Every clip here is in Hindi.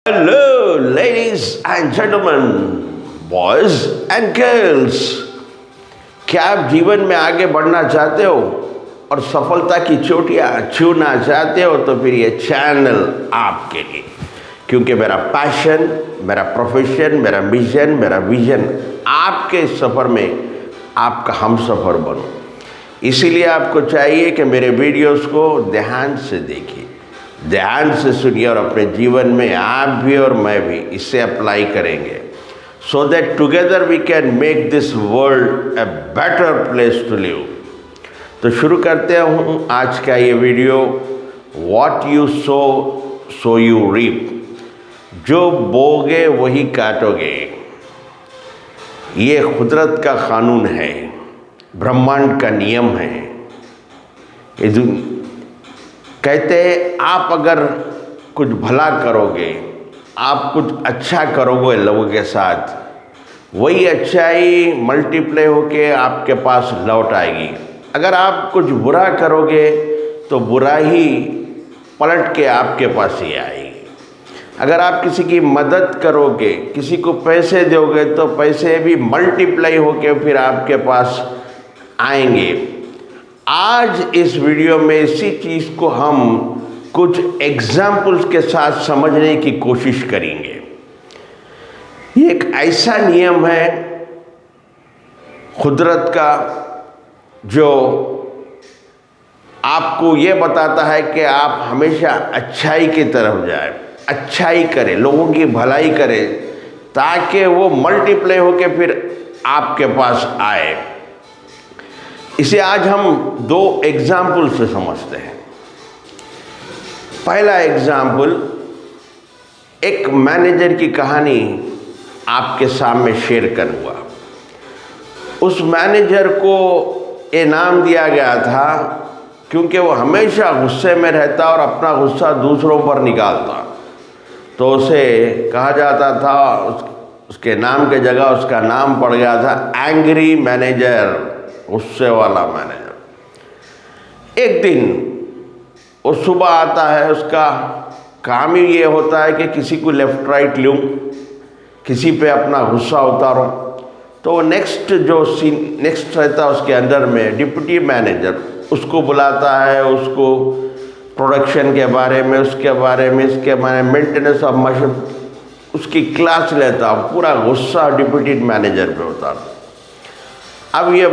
Hello, ladies and gentlemen, boys and girls. क्या आप जीवन में आगे बढ़ना चाहते हो और सफलता की चोटियां छूना चाहते हो तो फिर ये चैनल आपके लिए, क्योंकि मेरा पैशन, मेरा प्रोफेशन, मेरा मिशन, मेरा विजन आपके सफ़र में आपका हम सफ़र बनो। इसीलिए आपको चाहिए कि मेरे वीडियोस को ध्यान से देखिए, ध्यान से सुनिए और अपने जीवन में आप भी और मैं भी इसे अप्लाई करेंगे, so that together we can make this world a better place to live. तो शुरू करते हूँ आज का ये video. What you sow so you reap. जो बोगे वही काटोगे, ये कुदरत का कानून है, ब्रह्मांड का नियम है। कहते हैं आप अगर कुछ भला करोगे, आप कुछ अच्छा करोगे लोगों के साथ, वही अच्छाई मल्टीप्लाई होके आपके पास लौट आएगी। अगर आप कुछ बुरा करोगे तो बुरा ही पलट के आपके पास ही आएगी। अगर आप किसी की मदद करोगे, किसी को पैसे दोगे तो पैसे भी मल्टीप्लाई होके फिर आपके पास आएंगे। आज इस वीडियो में इसी चीज़ को हम कुछ एग्जाम्पल्स के साथ समझने की कोशिश करेंगे। ये एक ऐसा नियम है कुदरत का जो आपको ये बताता है कि आप हमेशा अच्छाई की तरफ जाएं, अच्छाई करें, लोगों की भलाई करें, ताकि वो मल्टीप्लाई होके फिर आपके पास आए। इसे आज हम दो एग्जाम्पल से समझते हैं। पहला एग्जाम्पल, एक मैनेजर की कहानी आपके सामने शेयर करूँगा। उस मैनेजर को इनाम दिया गया था क्योंकि वो हमेशा गुस्से में रहता और अपना गुस्सा दूसरों पर निकालता, तो उसे कहा जाता था, उसके नाम के जगह उसका नाम पड़ गया था एंग्री मैनेजर, गुस्से वाला मैनेजर। एक दिन वो सुबह आता है, उसका काम ही ये होता है कि किसी को लेफ्ट राइट लूँ, किसी पे अपना गुस्सा उतारो। तो वो नेक्स्ट रहता है उसके अंदर में डिप्टी मैनेजर, उसको बुलाता है, उसको प्रोडक्शन के बारे में, उसके बारे में, इसके बारे में, मेंटेनेंस ऑफ मशीन, उसकी क्लास लेता, पूरा गुस्सा डिप्टी मैनेजर पे उतारता। अब ये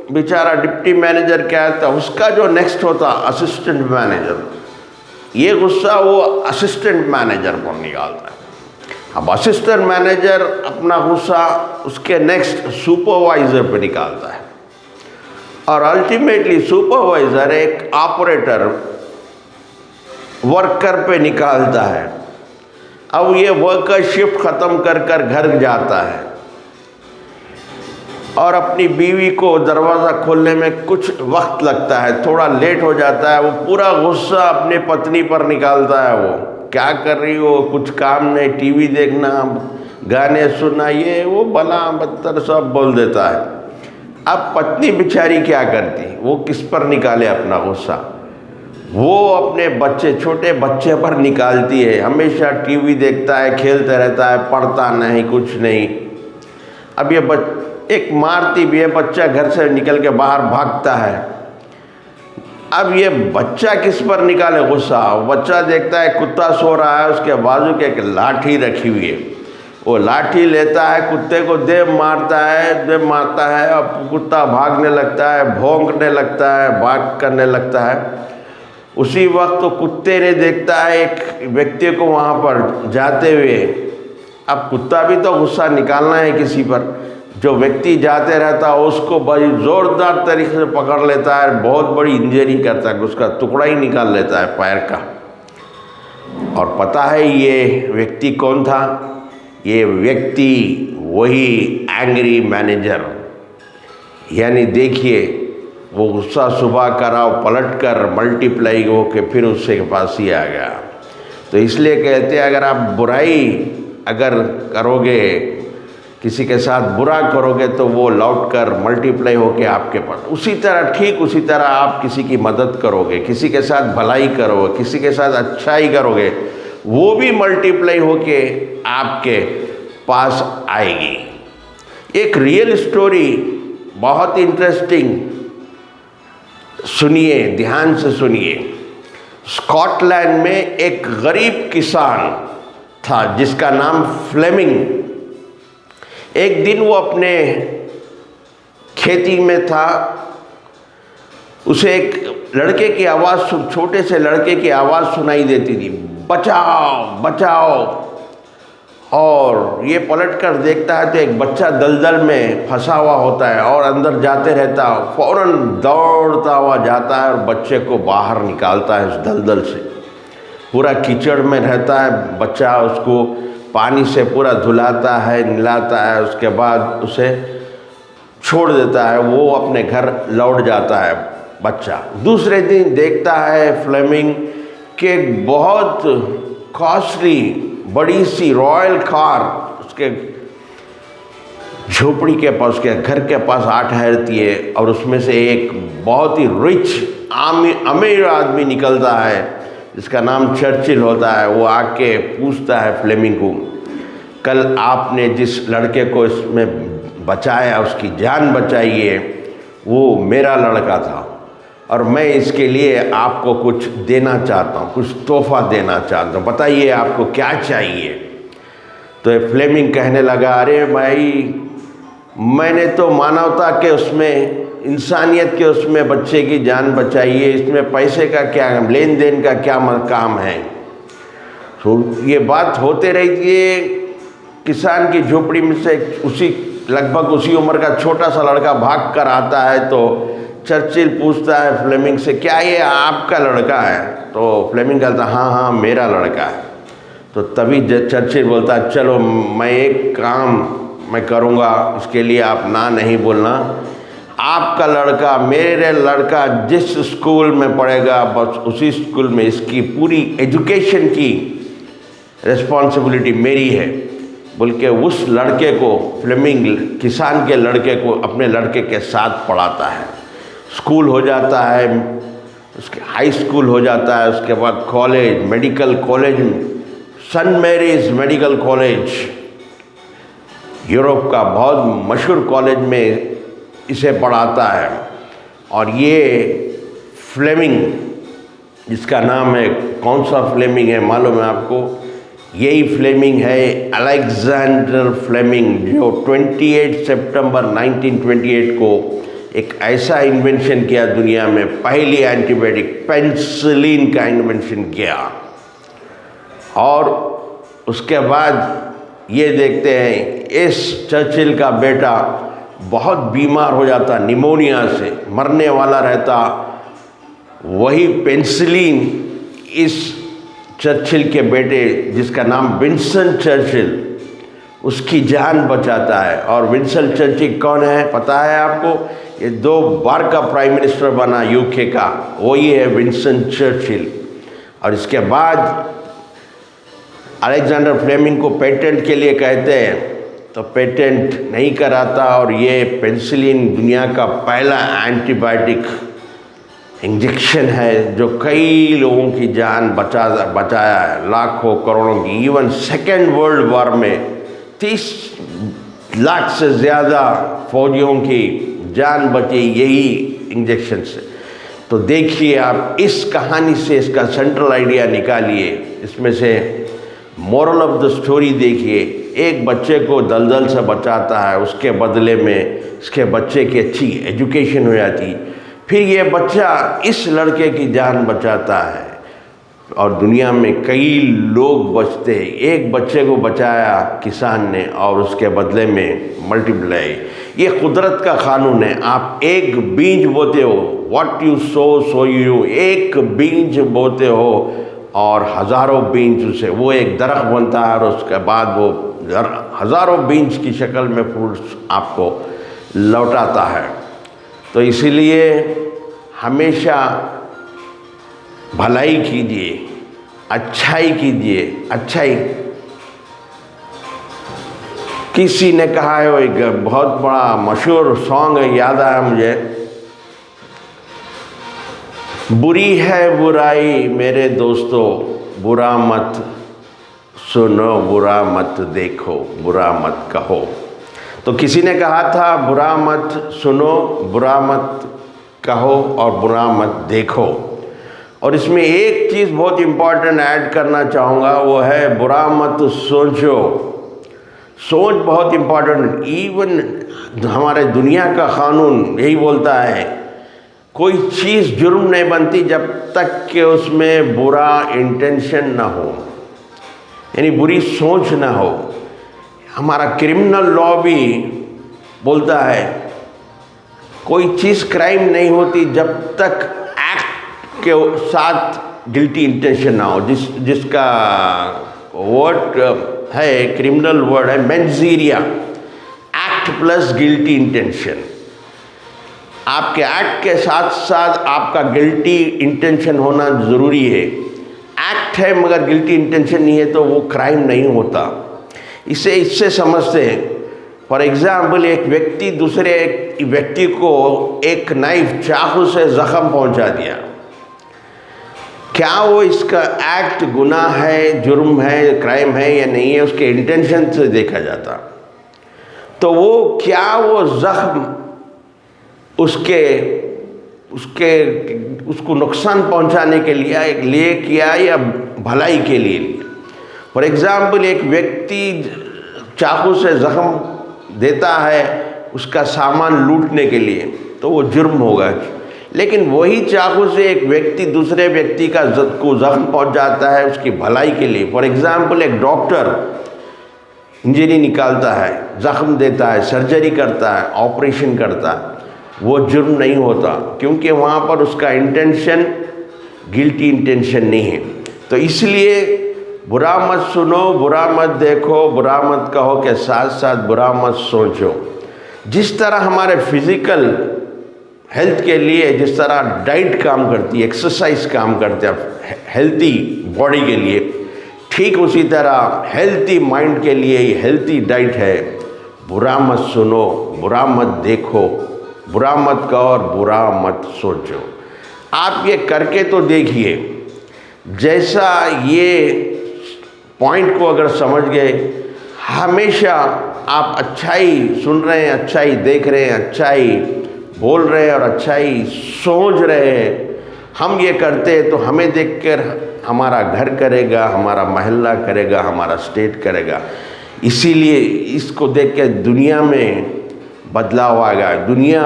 बेचारा डिप्टी मैनेजर क्या था, उसका जो नेक्स्ट होता असिस्टेंट मैनेजर, ये गुस्सा वो असिस्टेंट मैनेजर पर निकालता है। अब असिस्टेंट मैनेजर अपना गुस्सा उसके नेक्स्ट सुपरवाइजर पे निकालता है, और अल्टीमेटली सुपरवाइजर एक ऑपरेटर वर्कर पे निकालता है। अब ये वर्कर शिफ्ट ख़त्म कर कर घर जाता है और अपनी बीवी को दरवाज़ा खोलने में कुछ वक्त लगता है, थोड़ा लेट हो जाता है। वो पूरा गुस्सा अपने पत्नी पर निकालता है। वो क्या कर रही हो, कुछ काम नहीं, टीवी देखना, गाने सुनना, ये वो भला बदतर सब बोल देता है। अब पत्नी बेचारी क्या करती, वो किस पर निकाले अपना गुस्सा? वो अपने बच्चे, छोटे बच्चे पर निकालती है। हमेशा टीवी देखता है, खेलते रहता है, पढ़ता नहीं, कुछ नहीं। अब ये एक मारती भी है, बच्चा घर से निकल के बाहर भागता है। अब ये बच्चा किस पर निकाले गुस्सा? बच्चा देखता है कुत्ता सो रहा है, उसके बाजू के एक लाठी रखी हुई है, वो लाठी लेता है, कुत्ते को दे मारता है और कुत्ता भागने लगता है, भौंकने लगता है, भाग करने लगता है। उसी वक्त तो कुत्ते ने देखता है एक व्यक्ति को वहाँ पर जाते हुए। अब कुत्ता भी तो गुस्सा निकालना है किसी पर, जो व्यक्ति जाते रहता है उसको बड़ी ज़ोरदार तरीके से पकड़ लेता है, बहुत बड़ी इंजरी करता है, उसका टुकड़ा ही निकाल लेता है पैर का। और पता है ये व्यक्ति कौन था? ये व्यक्ति वही एंग्री मैनेजर। यानी देखिए, वो गुस्सा सुबह करा, पलट कर मल्टीप्लाई हो के फिर उससे के पास ही आ गया। तो इसलिए कहते हैं अगर आप बुराई अगर करोगे, किसी के साथ बुरा करोगे तो वो लौट कर मल्टीप्लाई होके आपके पास। उसी तरह, ठीक उसी तरह आप किसी की मदद करोगे, किसी के साथ भलाई करोगे, किसी के साथ अच्छाई करोगे, वो भी मल्टीप्लाई होके आपके पास आएगी। एक रियल स्टोरी, बहुत इंटरेस्टिंग, सुनिए, ध्यान से सुनिए। स्कॉटलैंड में एक गरीब किसान था जिसका नाम फ्लेमिंग। एक दिन वो अपने खेती में था, उसे एक लड़के की आवाज़, छोटे से लड़के की आवाज़ सुनाई देती थी, बचाओ बचाओ। और ये पलट कर देखता है तो एक बच्चा दलदल में फंसा हुआ होता है और अंदर जाते रहता है। फौरन दौड़ता हुआ जाता है और बच्चे को बाहर निकालता है उस दलदल से। पूरा कीचड़ में रहता है बच्चा, उसको पानी से पूरा धुलाता है, नहलाता है, उसके बाद उसे छोड़ देता है। वो अपने घर लौट जाता है बच्चा। दूसरे दिन देखता है फ्लेमिंग के बहुत कॉस्टली बड़ी सी रॉयल कार उसके झोपड़ी के पास, उसके घर के पास आ ठहरती है और उसमें से एक बहुत ही रिच अमीर आदमी निकलता है जिसका नाम चर्चिल होता है। वो आके पूछता है फ्लेमिंग को, कल आपने जिस लड़के को इसमें बचाया, उसकी जान बचाई है, वो मेरा लड़का था और मैं इसके लिए आपको कुछ देना चाहता हूँ, कुछ तोहफा देना चाहता हूँ, बताइए आपको क्या चाहिए। तो फ्लेमिंग कहने लगा, अरे भाई, मैंने तो मानवता के उसमें, इंसानियत के उसमें बच्चे की जान बचाई है, इसमें पैसे का क्या, लेन देन का क्या काम है। तो ये बात होते रहती है। किसान की झोपड़ी में से लगभग उसी उम्र का छोटा सा लड़का भाग कर आता है। तो चर्चिल पूछता है फ्लेमिंग से, क्या ये आपका लड़का है? तो फ्लेमिंग कहता, हाँ हाँ मेरा लड़का है। तो तभी चर्चिल बोलता है, चलो मैं एक काम मैं करूँगा, इसके लिए आप ना नहीं बोलना। आपका लड़का, मेरे लड़का जिस स्कूल में पढ़ेगा बस उसी स्कूल में इसकी पूरी एजुकेशन की रिस्पॉन्सिबिलिटी मेरी है। बोल के उस लड़के को, फ्लेमिंग किसान के लड़के को अपने लड़के के साथ पढ़ाता है। स्कूल हो जाता है, उसके हाई स्कूल हो जाता है, उसके बाद कॉलेज, मेडिकल कॉलेज, सन मैरीज मेडिकल कॉलेज, यूरोप का बहुत मशहूर कॉलेज में इसे पढ़ाता है। और ये फ्लेमिंग, जिसका नाम है, कौन सा फ्लेमिंग है मालूम है आपको? यही फ्लेमिंग है अलेक्जेंडर फ्लेमिंग, जो 28 सितंबर 1928 को एक ऐसा इन्वेंशन किया दुनिया में, पहली एंटीबायोटिक पेनिसिलिन का इन्वेंशन किया। और उसके बाद ये देखते हैं, इस चर्चिल का बेटा बहुत बीमार हो जाता, निमोनिया से मरने वाला रहता। वही पेनिसिलिन इस चर्चिल के बेटे, जिसका नाम विंस्टन चर्चिल, उसकी जान बचाता है। और विंस्टन चर्चिल कौन है पता है आपको? ये 2 बार का प्राइम मिनिस्टर बना यूके का, वही है विंस्टन चर्चिल। और इसके बाद अलेक्जेंडर फ्लेमिंग को पेटेंट के लिए कहते हैं, तो पेटेंट नहीं कराता। और ये पेनिसिलिन दुनिया का पहला एंटीबायोटिक इंजेक्शन है जो कई लोगों की जान बचाया है, लाखों करोड़ों की। इवन सेकेंड वर्ल्ड वॉर में 30 लाख से ज़्यादा फौजियों की जान बची यही इंजेक्शन से। तो देखिए आप इस कहानी से इसका सेंट्रल आइडिया निकालिए, इसमें से मोरल ऑफ द स्टोरी देखिए। एक बच्चे को दलदल से बचाता है, उसके बदले में इसके बच्चे की अच्छी एजुकेशन हो जाती। फिर ये बच्चा इस लड़के की जान बचाता है और दुनिया में कई लोग बचते हैं। एक बच्चे को बचाया किसान ने और उसके बदले में मल्टीप्लाई। ये कुदरत का कानून है। आप एक बीज बोते हो, व्हाट यू सो यू, एक बीज बोते हो और हज़ारों बीज से वो एक दरख्त बनता है और उसके बाद वो हज़ारों बीज की शक्ल में फ्रूट्स आपको लौटाता है। तो इसीलिए हमेशा भलाई कीजिए, अच्छाई कीजिए, अच्छाई। किसी ने कहा है, वो एक बहुत बड़ा मशहूर सॉन्ग है, याद आया मुझे, बुरी है बुराई मेरे दोस्तों, बुरा मत सुनो बुरा मत देखो, बुरा मत कहो। तो किसी ने कहा था बुरा मत सुनो, बुरा मत कहो और बुरा मत देखो। और इसमें एक चीज़ बहुत इम्पॉर्टेंट ऐड करना चाहूँगा, वो है बुरा मत सोचो। सोच बहुत इम्पॉर्टेंट। इवन हमारे दुनिया का कानून यही बोलता है, कोई चीज़ जुर्म नहीं बनती जब तक कि उसमें बुरा इंटेंशन ना हो, यानी बुरी सोच ना हो। हमारा क्रिमिनल लॉ भी बोलता है कोई चीज़ क्राइम नहीं होती जब तक एक्ट के साथ गिल्टी इंटेंशन ना हो। जिसका वर्ड है, क्रिमिनल वर्ड है मेंजीरिया, एक्ट प्लस गिल्टी इंटेंशन। आपके एक्ट के साथ साथ आपका गिल्टी इंटेंशन होना ज़रूरी है। एक्ट है मगर गिल्टी इंटेंशन नहीं है तो वो क्राइम नहीं होता। इससे समझते हैं, फॉर एग्ज़ाम्पल एक व्यक्ति दूसरे एक व्यक्ति को एक नाइफ चाकू से ज़ख्म पहुंचा दिया, क्या वो इसका एक्ट गुनाह है, जुर्म है, क्राइम है या नहीं है, उसके इंटेंशन से देखा जाता। तो वो क्या वो ज़ख्म उसको नुकसान पहुंचाने के लिए किया या भलाई के लिए लिया। फॉर एग्ज़ाम्पल एक व्यक्ति चाकू से ज़ख्म देता है उसका सामान लूटने के लिए, तो वो जुर्म होगा। लेकिन वही चाकू से एक व्यक्ति दूसरे व्यक्ति को ज़ख्म पहुंचाता है उसकी भलाई के लिए। फॉर एग्ज़ाम्पल एक डॉक्टर इंजरी निकालता है, ज़ख्म देता है, सर्जरी करता है, ऑपरेशन करता है, वो जुर्म नहीं होता क्योंकि वहाँ पर उसका इंटेंशन गिल्टी इंटेंशन नहीं है। तो इसलिए बुरा मत सुनो, बुरा मत देखो, बुरा मत कहो के साथ साथ बुरा मत सोचो। जिस तरह हमारे फिज़िकल हेल्थ के लिए जिस तरह डाइट काम करती है, एक्सरसाइज काम करते हैं हेल्थी बॉडी के लिए, ठीक उसी तरह हेल्थी माइंड के लिए हेल्थी डाइट है। बुरा मत सुनो, बुरा मत देखो, बुरा मत कहो और बुरा मत सोचो। आप ये करके तो देखिए, जैसा ये पॉइंट को अगर समझ गए, हमेशा आप अच्छाई सुन रहे हैं, अच्छाई देख रहे हैं, अच्छाई बोल रहे हैं और अच्छाई सोच रहे हैं, हम ये करते हैं तो हमें देखकर हमारा घर करेगा, हमारा मोहल्ला करेगा, हमारा स्टेट करेगा। इसीलिए इसको देख के दुनिया में बदलाव आएगा, दुनिया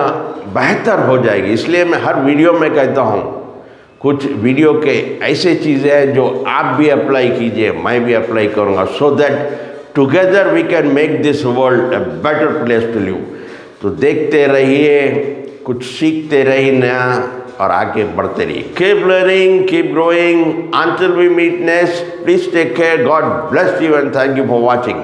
बेहतर हो जाएगी। इसलिए मैं हर वीडियो में कहता हूँ, कुछ वीडियो के ऐसे चीज़ें हैं जो आप भी अप्लाई कीजिए, मैं भी अप्लाई करूँगा, so that together we can make this world a better place to live. तो देखते रहिए, कुछ सीखते रहिए नया और आगे बढ़ते रहिए। Keep learning, keep growing, until we meet next, please take care, God bless you and thank you for watching.